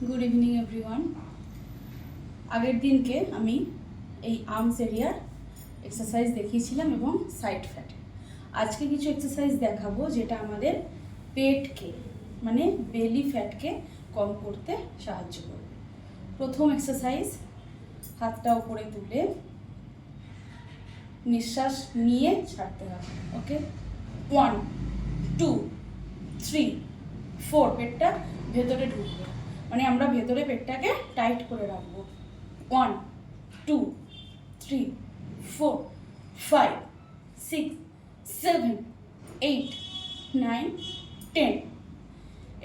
Good evening everyone. আগের দিনকে আমি এই আর্মস এরিয়ার এক্সারসাইজ দেখিয়েছিলাম এবং সাইড ফ্যাট। আজকে কিছু এক্সারসাইজ দেখাবো যেটা আমাদের পেটকে মানে বেলি ফ্যাটকে কম করতে সাহায্য করবে। প্রথম এক্সারসাইজ, হাতটা উপরে তুলে নিঃশ্বাস নিয়ে ছাড়তে হবে। ওকে, 1 2 3 4, পেটটা ভেতরে ঢুকবে, মানে আমরা ভেতরে পেটটাকে টাইট করে রাখবো। 1 2 3 4 5 6 7 8 9 10।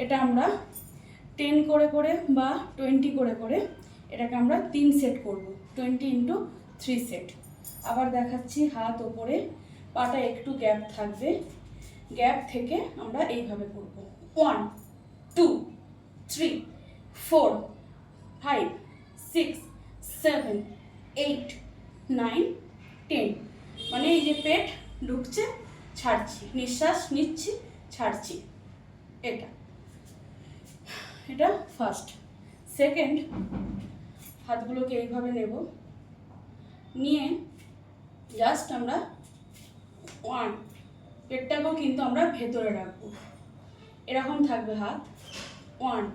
এটা আমরা 10 করে করে বা 20 করে করে এটাকে আমরা 3 সেট করব, 20 × 3 সেট। আবার দেখাচ্ছি, হাত ওপরে, পাটা একটু গ্যাপ থাকবে, গ্যাপ থেকে আমরা এইভাবে করব। 1 2 3 4 5 6 7 8 9 10। মানে এই যে পেট ঢুকছে, ছাড়ছি, নিঃশ্বাস নিচ্ছি, ছাড়ছি। এটা এটা ফার্স্ট। সেকেন্ড, হাতগুলোকে এইভাবে নেব, নিয়ে জাস্ট আমরা 1, পেটটাকেও কিন্তু আমরা ভেতরে রাখবো, এরকম থাকবে হাত। 1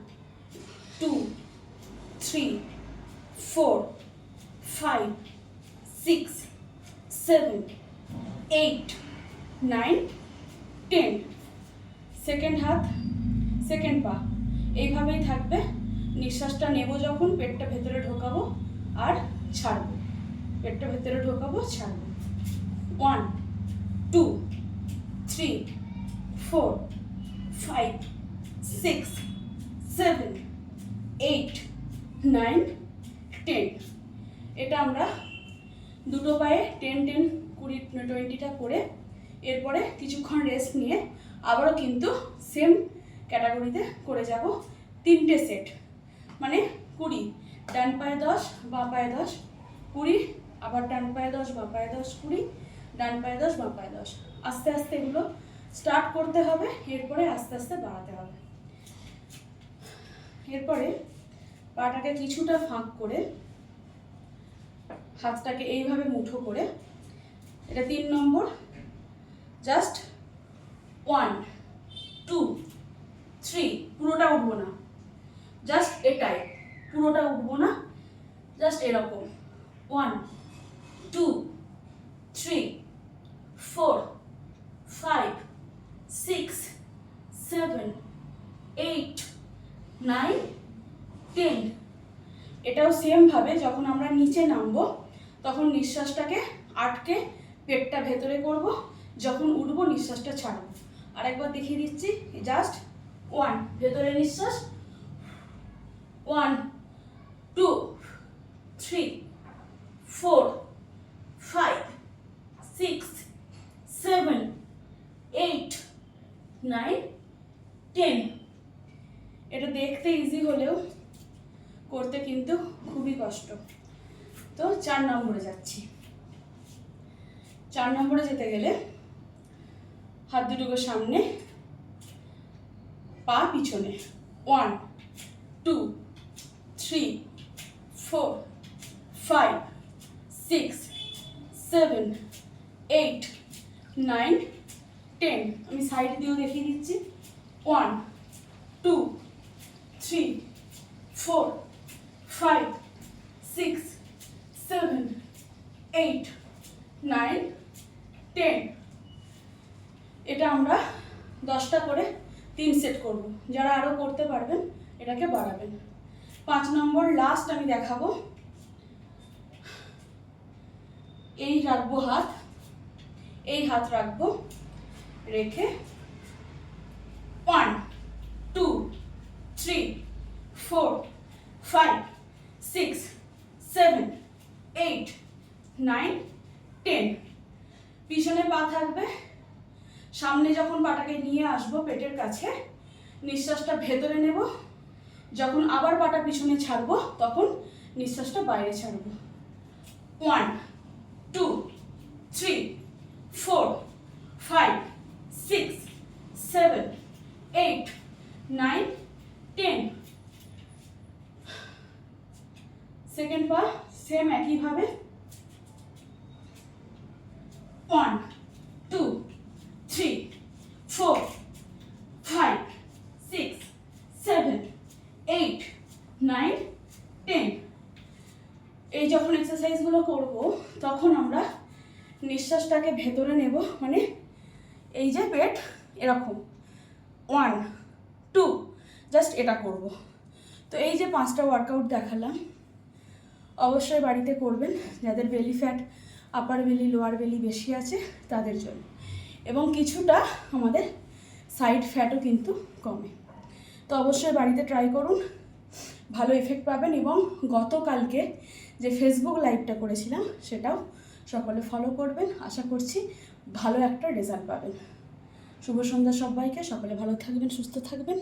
2 3 4 5 6 7 8 9 10। সেকেন্ড হাত, সেকেন্ড পা এইভাবেই থাকবে। নিঃশ্বাসটা নেব যখন পেটটা ভেতরে ঢোকাবো আর ছাড়বো, পেটটা ভেতরে ঢোকাবো, ছাড়বো। 1 2 3 4 5 6 7 8 9 10। এটা আমরা দুটো পায়ে 10 10 20 20টা করে এরপরে কিছুক্ষণ রেস্ট নিয়ে আবারও কিন্তু সেম ক্যাটাগরিতে করে যাব। 3টে সেট, মানে 20, ডান পায়ে 10 বাঁ পায়ে 10 20, আবার ডান পায়ে 10 বাঁ পায়ে 10 20, ডান পায়ে 10 বাঁ পায়ে 10। আস্তে আস্তে এগুলো স্টার্ট করতে হবে, এরপরে আস্তে আস্তে বাড়াতে হবে। এরপরে পাটাকে কিছুটা ফাঁক করে হাতটাকে এইভাবে মুঠো করে, এটা 3 নম্বর। জাস্ট 1 2 3, পুরোটা উঠবো না, জাস্ট এটাই, পুরোটা উঠবো না, জাস্ট এরকম। 1 2 3 4 5 6 7 8 9 10। এটাও সেম ভাবে যখন আমরা নিচে নামবো তখন নিঃশ্বাসটাকে আটকে পেটটা ভেতরে করব, যখন উঠবো নিঃশ্বাসটা ছাড়বো। আরেকবার দেখিয়ে দিচ্ছি, জাস্ট 1, ভেতরে নিঃশ্বাস, 1 2 3 4 5 6 7 8 9 10। এটা দেখতে ইজি হলেও করতে কিন্তু খুবই কষ্ট। তো 4 নম্বরে যাচ্ছি। 4 নম্বরে যেতে গেলে হাত দুটোকে সামনে, পা পিছনে। 1 2 3 4 5 6 7 8 9 10। আমি সাইড দিয়েও দেখিয়ে দিচ্ছি। 1 2 3 4 5 6 7 8 9 10। এটা আমরা 10টা করে 3 সেট করব। যারা আরও করতে পারবেন এটাকে বাড়াবেন। 5 নম্বর লাস্ট আমি দেখাবো। এই রাখবো হাত, এই হাত রাখবো, রেখে 1 2 3 4 5 6 7 8 9 10। পিছনে পা থাকবে, সামনে যখন পাটাকে নিয়ে আসবো পেটের কাছে, নিঃশ্বাসটা ভেতরে নেব, যখন আবার পাটা পিছনে ছাড়বো তখন নিঃশ্বাসটা বাইরে ছাড়বো। 1 2 3 4 5 6 7 8 9 10। সেকেন্ড পা সেম একইভাবে 1 2 3 4 5 6 7 8 9 10। এই যখন এক্সারসাইজগুলো করব তখন আমরা নিঃশ্বাসটাকে ভেতরে নেব, মানে এই যে পেট এরকম 1 2 জাস্ট এটা করব। তো এই যে 5টা ওয়ার্কআউট দেখালাম, অবশ্যই বাড়িতে করবেন যাদের বেলি ফ্যাট, আপার বেলি, লোয়ার বেলি বেশি আছে তাদের জন্য, এবং কিছুটা আমাদের সাইড ফ্যাটও কিন্তু কমে। তো অবশ্যই বাড়িতে ট্রাই করুন, ভালো এফেক্ট পাবেন। এবং গতকালকে যে ফেসবুক লাইভটা করেছিলাম সেটাও সকলে ফলো করবেন, আশা করছি ভালো একটা রেজাল্ট পাবেন। শুভ সন্ধ্যা সবাইকে, সকলে ভালো থাকবেন, সুস্থ থাকবেন।